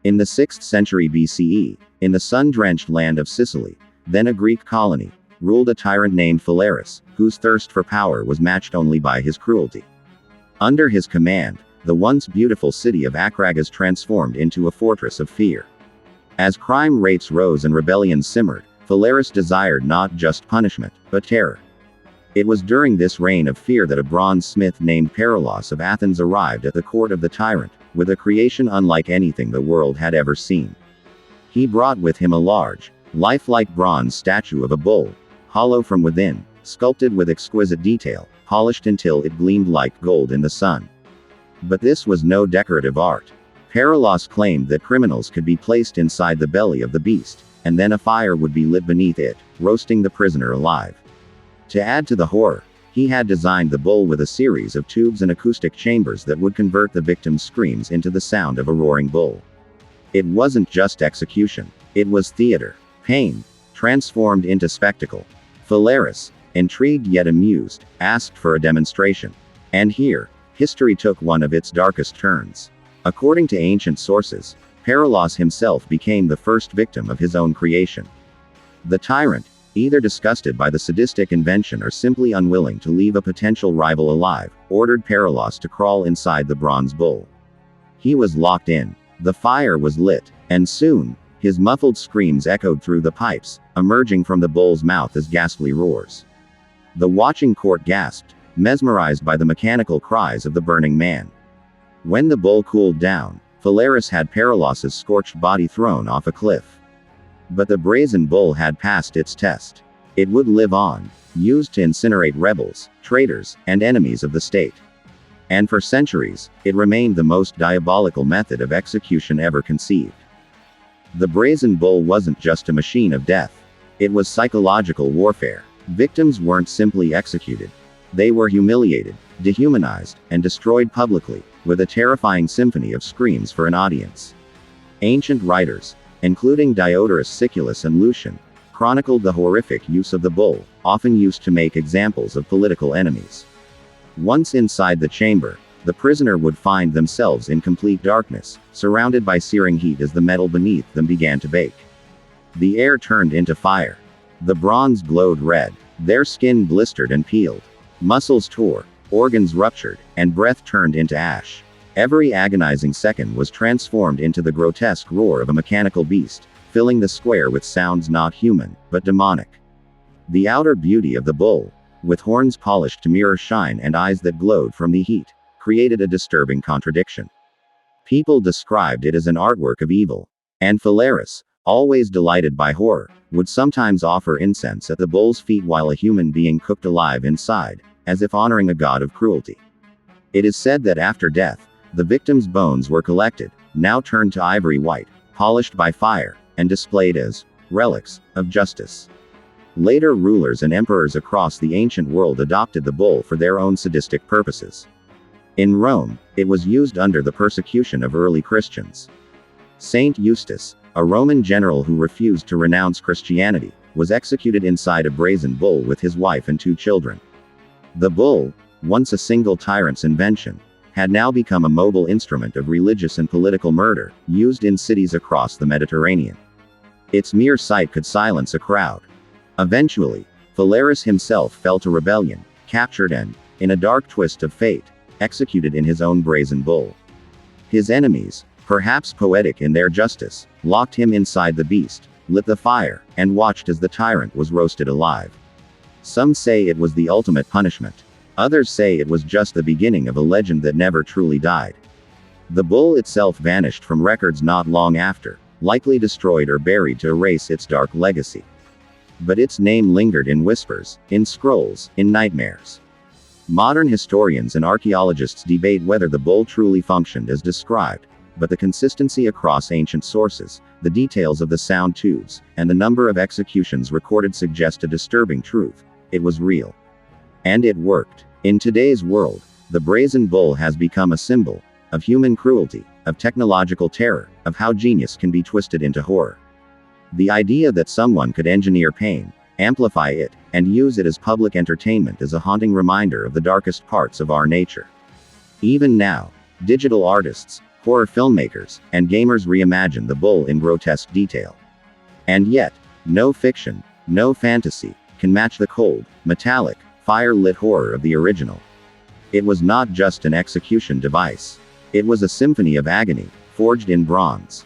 In the 6th century BCE, in the sun-drenched land of Sicily, then a Greek colony, ruled a tyrant named Phalaris, whose thirst for power was matched only by his cruelty. Under his command, the once beautiful city of Acragas transformed into a fortress of fear. As crime rates rose and rebellions simmered, Phalaris desired not just punishment, but terror. It was during this reign of fear that a bronze smith named Perilaus of Athens arrived at the court of the tyrant, with a creation unlike anything the world had ever seen. He brought with him a large, lifelike bronze statue of a bull, hollow from within, sculpted with exquisite detail, polished until it gleamed like gold in the sun. But this was no decorative art. Perilaus claimed that criminals could be placed inside the belly of the beast, and then a fire would be lit beneath it, roasting the prisoner alive. To add to the horror, he had designed the bull with a series of tubes and acoustic chambers that would convert the victim's screams into the sound of a roaring bull. It wasn't just execution. It was theater. Pain, transformed into spectacle. Phalaris, intrigued yet amused, asked for a demonstration. And here, history took one of its darkest turns. According to ancient sources, Perilaus himself became the first victim of his own creation. The tyrant, either disgusted by the sadistic invention or simply unwilling to leave a potential rival alive, ordered Perilaus to crawl inside the bronze bull. He was locked in. The fire was lit, and soon, his muffled screams echoed through the pipes, emerging from the bull's mouth as ghastly roars. The watching court gasped, mesmerized by the mechanical cries of the burning man. When the bull cooled down, Phalaris had Perilaus's scorched body thrown off a cliff. But the brazen bull had passed its test. It would live on, used to incinerate rebels, traitors, and enemies of the state. And for centuries, it remained the most diabolical method of execution ever conceived. The brazen bull wasn't just a machine of death. It was psychological warfare. Victims weren't simply executed. They were humiliated, dehumanized, and destroyed publicly, with a terrifying symphony of screams for an audience. Ancient writers, including Diodorus Siculus and Lucian, chronicled the horrific use of the bull, often used to make examples of political enemies. Once inside the chamber, the prisoner would find themselves in complete darkness, surrounded by searing heat as the metal beneath them began to bake. The air turned into fire. The bronze glowed red. Their skin blistered and peeled. Muscles tore, organs ruptured, and breath turned into ash. Every agonizing second was transformed into the grotesque roar of a mechanical beast, filling the square with sounds not human, but demonic. The outer beauty of the bull, with horns polished to mirror shine and eyes that glowed from the heat, created a disturbing contradiction. People described it as an artwork of evil. And Phalaris, always delighted by horror, would sometimes offer incense at the bull's feet while a human being cooked alive inside, as if honoring a god of cruelty. It is said that after death, the victim's bones were collected, now turned to ivory white, polished by fire, and displayed as relics of justice. Later rulers and emperors across the ancient world adopted the bull for their own sadistic purposes. In Rome, it was used under the persecution of early Christians. Saint Eustace, a Roman general who refused to renounce Christianity, was executed inside a brazen bull with his wife and 2 children. The bull, once a single tyrant's invention, had now become a mobile instrument of religious and political murder, used in cities across the Mediterranean. Its mere sight could silence a crowd. Eventually, Phalaris himself fell to rebellion, captured and, in a dark twist of fate, executed in his own brazen bull. His enemies, perhaps poetic in their justice, locked him inside the beast, lit the fire, and watched as the tyrant was roasted alive. Some say it was the ultimate punishment. Others say it was just the beginning of a legend that never truly died. The bull itself vanished from records not long after, likely destroyed or buried to erase its dark legacy. But its name lingered in whispers, in scrolls, in nightmares. Modern historians and archaeologists debate whether the bull truly functioned as described, but the consistency across ancient sources, the details of the sound tubes, and the number of executions recorded suggest a disturbing truth: it was real. And it worked. In today's world, the brazen bull has become a symbol of human cruelty, of technological terror, of how genius can be twisted into horror. The idea that someone could engineer pain, amplify it, and use it as public entertainment is a haunting reminder of the darkest parts of our nature. Even now, digital artists, Horror filmmakers and gamers reimagined the bull in grotesque detail. And yet, no fiction, no fantasy, can match the cold, metallic, fire-lit horror of the original. It was not just an execution device. It was a symphony of agony, forged in bronze.